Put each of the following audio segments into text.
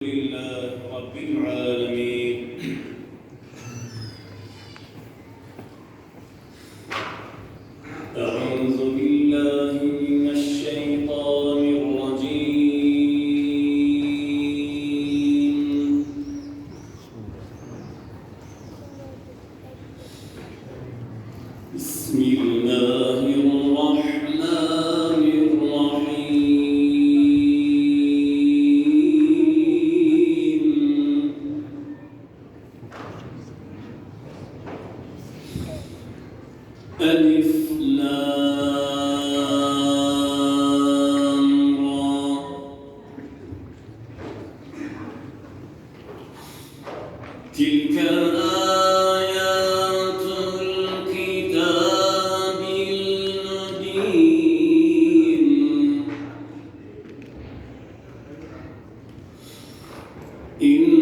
لله رب العالمين. أعوذ بالله من الشيطان الرجيم. بسم الله الرحمن الرحيم. ألف لام را. تلك آيات الكتاب المبين. إنا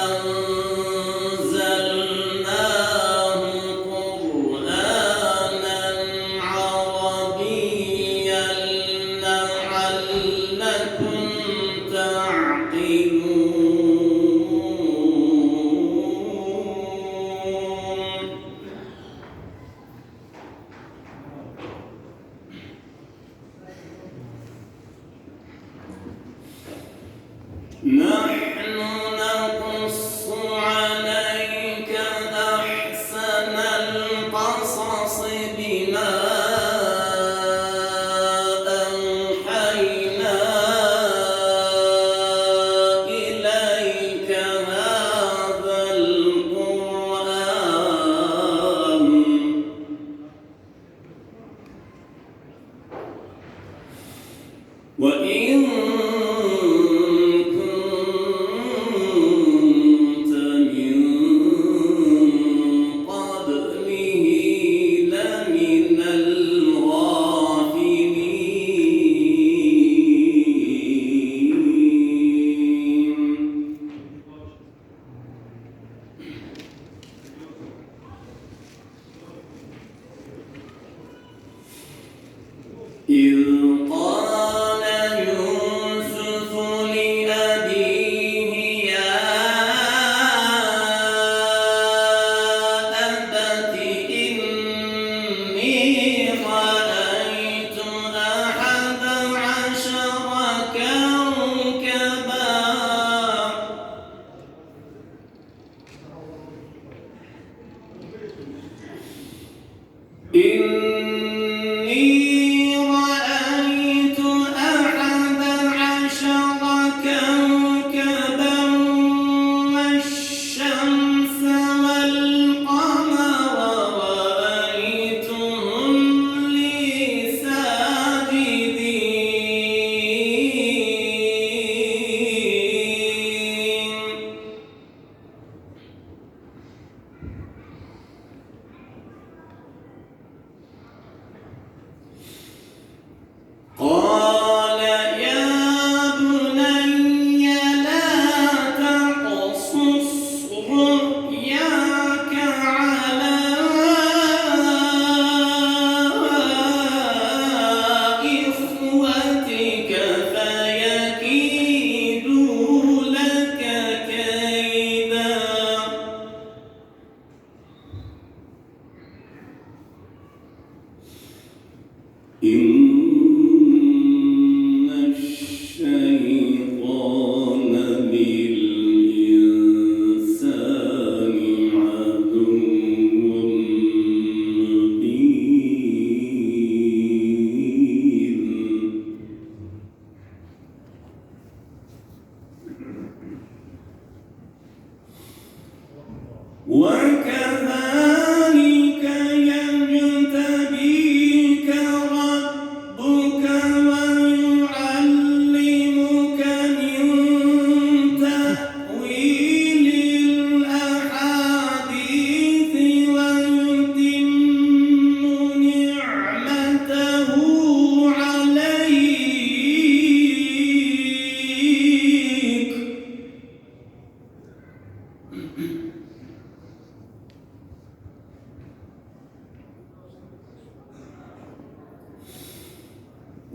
أنزلناه قرآنا عربيا لعلكم تعقلون. نحن نقص عليك أحسن القصص بما أوحينا إليك هذا القرآن وإن كنت من قبله لمن الغافلين. إذ قال يوسف لأبيه يا أبت إني رأيت أحد عشر كوكبا إني رأيت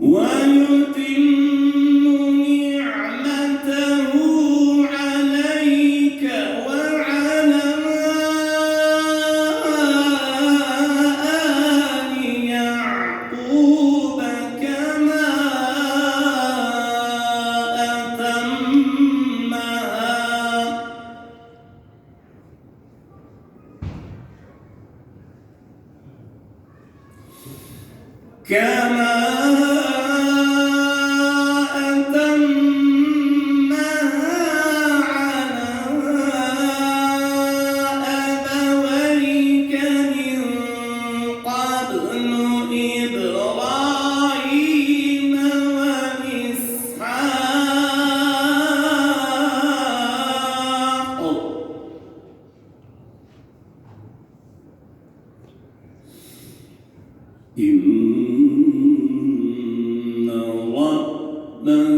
ويتم نعمته عليك وعلى آل يعقوب كما أتمها على أبويك من قبل إبراهيم وإسحاق إن ربك